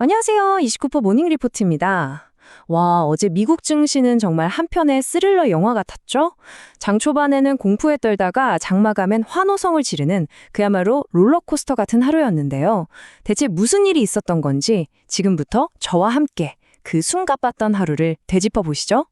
안녕하세요. 29% 모닝 리포트입니다. 와, 어제 미국 증시는 정말 한편의 스릴러 영화 같았죠? 장 초반에는 공포에 떨다가 장마감엔 환호성을 지르는 그야말로 롤러코스터 같은 하루였는데요. 대체 무슨 일이 있었던 건지 지금부터 저와 함께 그 숨가빴던 하루를 되짚어 보시죠.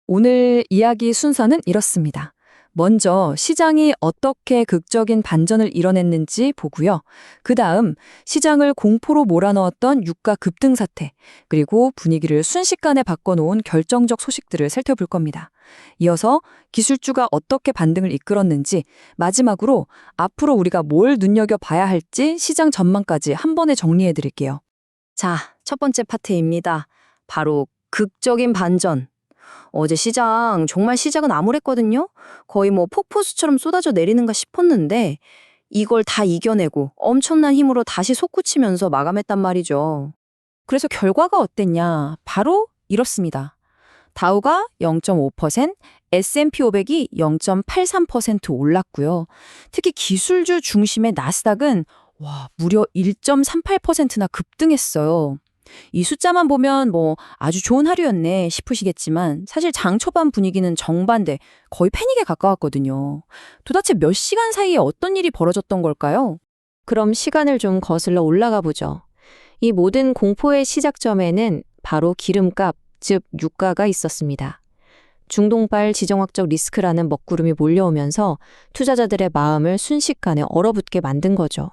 오늘 이야기 순서는 이렇습니다. 먼저 시장이 어떻게 극적인 반전을 이뤄냈는지 보고요. 그 다음 시장을 공포로 몰아넣었던 유가 급등 사태, 그리고 분위기를 순식간에 바꿔놓은 결정적 소식들을 살펴볼 겁니다. 이어서 기술주가 어떻게 반등을 이끌었는지, 마지막으로 앞으로 우리가 뭘 눈여겨봐야 할지 시장 전망까지 한 번에 정리해드릴게요. 자, 첫 번째 파트입니다. 바로 극적인 반전. 어제 시장 정말 시작은 암울했거든요. 거의 폭포수처럼 쏟아져 내리는가 싶었는데 이걸 다 이겨내고 엄청난 힘으로 다시 솟구치면서 마감했단 말이죠. 그래서 결과가 어땠냐? 바로 이렇습니다. 다우가 0.5%, S&P 500이 0.83% 올랐고요. 특히 기술주 중심의 나스닥은 무려 1.38%나 급등했어요. 이 숫자만 보면 아주 좋은 하루였네 싶으시겠지만 사실 장 초반 분위기는 정반대, 거의 패닉에 가까웠거든요. 도대체 몇 시간 사이에 어떤 일이 벌어졌던 걸까요? 그럼 시간을 좀 거슬러 올라가 보죠. 이 모든 공포의 시작점에는 바로 기름값, 즉 유가가 있었습니다. 중동발 지정학적 리스크라는 먹구름이 몰려오면서 투자자들의 마음을 순식간에 얼어붙게 만든 거죠.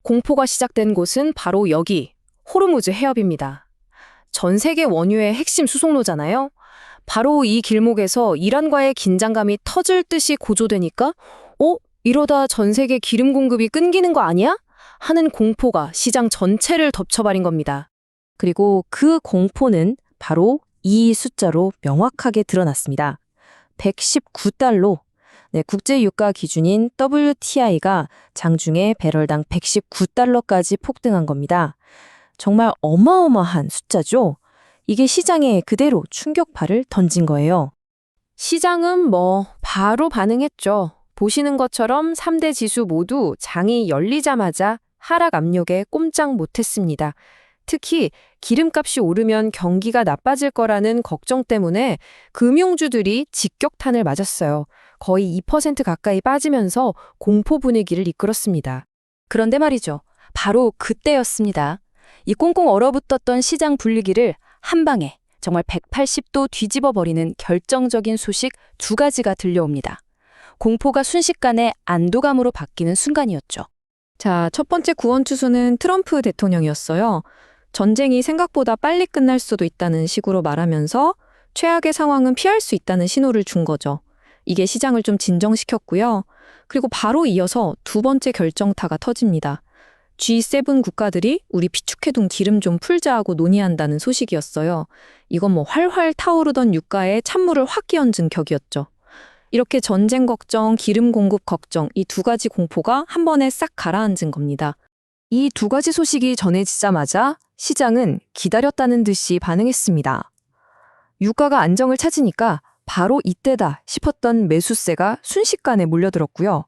공포가 시작된 곳은 바로 여기, 호르무즈 해협입니다. 전 세계 원유의 핵심 수송로잖아요. 바로 이 길목에서 이란과의 긴장감이 터질 듯이 고조되니까 이러다 전 세계 기름 공급이 끊기는 거 아니야? 하는 공포가 시장 전체를 덮쳐버린 겁니다. 그리고 그 공포는 바로 이 숫자로 명확하게 드러났습니다. 119달러. 네, 국제 유가 기준인 WTI가 장중에 배럴당 119달러까지 폭등한 겁니다. 정말 어마어마한 숫자죠. 이게 시장에 그대로 충격파를 던진 거예요. 시장은 바로 반응했죠. 보시는 것처럼 3대 지수 모두 장이 열리자마자 하락 압력에 꼼짝 못했습니다. 특히 기름값이 오르면 경기가 나빠질 거라는 걱정 때문에 금융주들이 직격탄을 맞았어요. 거의 2% 가까이 빠지면서 공포 분위기를 이끌었습니다. 그런데 말이죠. 바로 그때였습니다. 이 꽁꽁 얼어붙었던 시장 분위기를 한 방에 정말 180도 뒤집어 버리는 결정적인 소식 두 가지가 들려옵니다. 공포가 순식간에 안도감으로 바뀌는 순간이었죠. 자, 첫 번째 구원투수는 트럼프 대통령이었어요. 전쟁이 생각보다 빨리 끝날 수도 있다는 식으로 말하면서 최악의 상황은 피할 수 있다는 신호를 준 거죠. 이게 시장을 좀 진정시켰고요. 그리고 바로 이어서 두 번째 결정타가 터집니다. G7 국가들이 우리 비축해둔 기름 좀 풀자 하고 논의한다는 소식이었어요. 이건 활활 타오르던 유가에 찬물을 확 끼얹은 격이었죠. 이렇게 전쟁 걱정, 기름 공급 걱정, 이 두 가지 공포가 한 번에 싹 가라앉은 겁니다. 이 두 가지 소식이 전해지자마자 시장은 기다렸다는 듯이 반응했습니다. 유가가 안정을 찾으니까 바로 이때다 싶었던 매수세가 순식간에 몰려들었고요.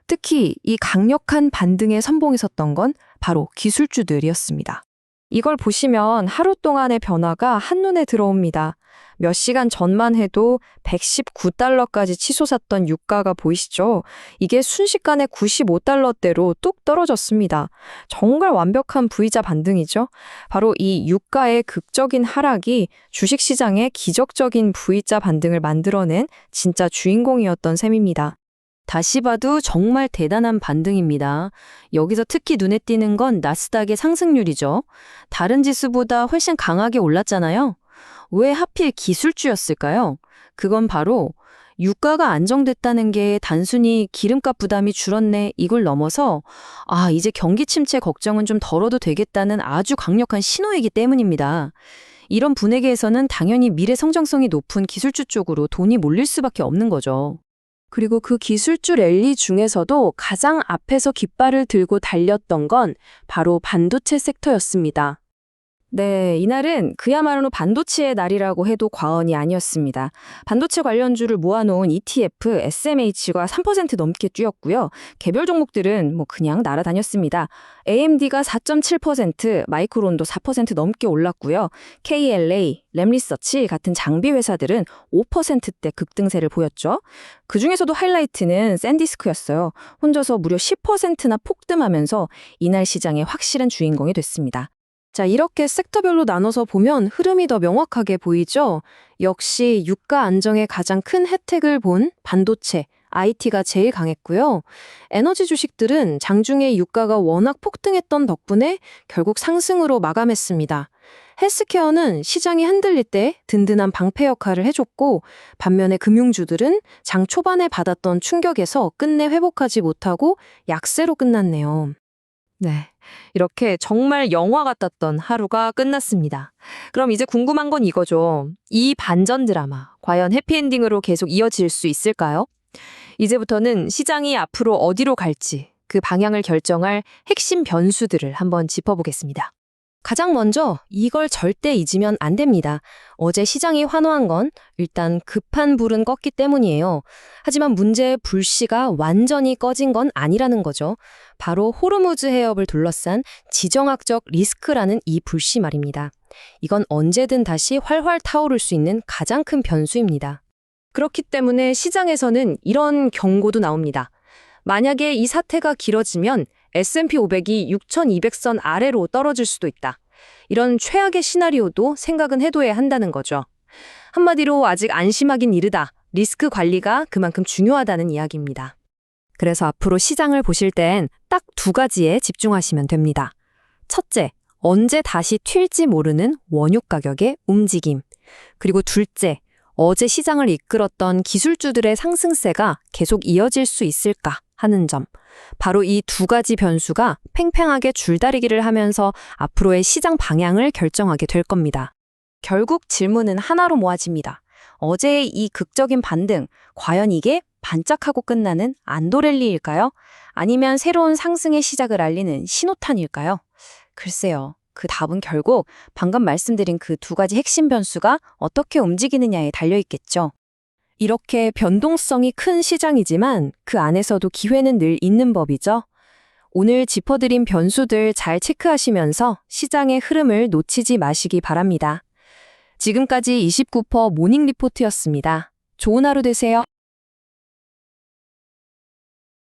특히 이 강력한 반등에 선봉에 섰던 건 바로 기술주들이었습니다. 이걸 보시면 하루 동안의 변화가 한눈에 들어옵니다. 몇 시간 전만 해도 119달러까지 치솟았던 유가가 보이시죠? 이게 순식간에 95달러대로 뚝 떨어졌습니다. 정말 완벽한 V자 반등이죠. 바로 이 유가의 극적인 하락이 주식시장의 기적적인 V자 반등을 만들어낸 진짜 주인공이었던 셈입니다. 다시 봐도 정말 대단한 반등입니다. 여기서 특히 눈에 띄는 건 나스닥의 상승률이죠. 다른 지수보다 훨씬 강하게 올랐잖아요. 왜 하필 기술주였을까요? 그건 바로 유가가 안정됐다는 게 단순히 기름값 부담이 줄었네 이걸 넘어서 이제 경기 침체 걱정은 좀 덜어도 되겠다는 아주 강력한 신호이기 때문입니다. 이런 분위기에서는 당연히 미래 성장성이 높은 기술주 쪽으로 돈이 몰릴 수밖에 없는 거죠. 그리고 그 기술주 랠리 중에서도 가장 앞에서 깃발을 들고 달렸던 건 바로 반도체 섹터였습니다. 네, 이날은 그야말로 반도체의 날이라고 해도 과언이 아니었습니다. 반도체 관련주를 모아놓은 ETF, SMH가 3% 넘게 뛰었고요. 개별 종목들은 그냥 날아다녔습니다. AMD가 4.7%, 마이크론도 4% 넘게 올랐고요. KLA, 램리서치 같은 장비 회사들은 5%대 급등세를 보였죠. 그중에서도 하이라이트는 샌디스크였어요. 혼자서 무려 10%나 폭등하면서 이날 시장의 확실한 주인공이 됐습니다. 자, 이렇게 섹터별로 나눠서 보면 흐름이 더 명확하게 보이죠? 역시 유가 안정의 가장 큰 혜택을 본 반도체, IT가 제일 강했고요. 에너지 주식들은 장중에 유가가 워낙 폭등했던 덕분에 결국 상승으로 마감했습니다. 헬스케어는 시장이 흔들릴 때 든든한 방패 역할을 해줬고, 반면에 금융주들은 장 초반에 받았던 충격에서 끝내 회복하지 못하고 약세로 끝났네요. 네. 이렇게 정말 영화 같았던 하루가 끝났습니다. 그럼 이제 궁금한 건 이거죠. 이 반전 드라마, 과연 해피엔딩으로 계속 이어질 수 있을까요? 이제부터는 시장이 앞으로 어디로 갈지, 그 방향을 결정할 핵심 변수들을 한번 짚어보겠습니다. 가장 먼저 이걸 절대 잊으면 안 됩니다. 어제 시장이 환호한 건 일단 급한 불은 껐기 때문이에요. 하지만 문제의 불씨가 완전히 꺼진 건 아니라는 거죠. 바로 호르무즈 해협을 둘러싼 지정학적 리스크라는 이 불씨 말입니다. 이건 언제든 다시 활활 타오를 수 있는 가장 큰 변수입니다. 그렇기 때문에 시장에서는 이런 경고도 나옵니다. 만약에 이 사태가 길어지면 S&P 500이 6,200선 아래로 떨어질 수도 있다. 이런 최악의 시나리오도 생각은 해둬야 한다는 거죠. 한마디로 아직 안심하긴 이르다. 리스크 관리가 그만큼 중요하다는 이야기입니다. 그래서 앞으로 시장을 보실 땐 딱 두 가지에 집중하시면 됩니다. 첫째, 언제 다시 튈지 모르는 원유 가격의 움직임. 그리고 둘째, 어제 시장을 이끌었던 기술주들의 상승세가 계속 이어질 수 있을까 하는 점. 바로 이 두 가지 변수가 팽팽하게 줄다리기를 하면서 앞으로의 시장 방향을 결정하게 될 겁니다. 결국 질문은 하나로 모아집니다. 어제의 이 극적인 반등, 과연 이게 반짝하고 끝나는 안도랠리일까요? 아니면 새로운 상승의 시작을 알리는 신호탄일까요? 글쎄요. 그 답은 결국 방금 말씀드린 그 두 가지 핵심 변수가 어떻게 움직이느냐에 달려있겠죠. 이렇게 변동성이 큰 시장이지만 그 안에서도 기회는 늘 있는 법이죠. 오늘 짚어드린 변수들 잘 체크하시면서 시장의 흐름을 놓치지 마시기 바랍니다. 지금까지 29% 모닝 리포트였습니다. 좋은 하루 되세요.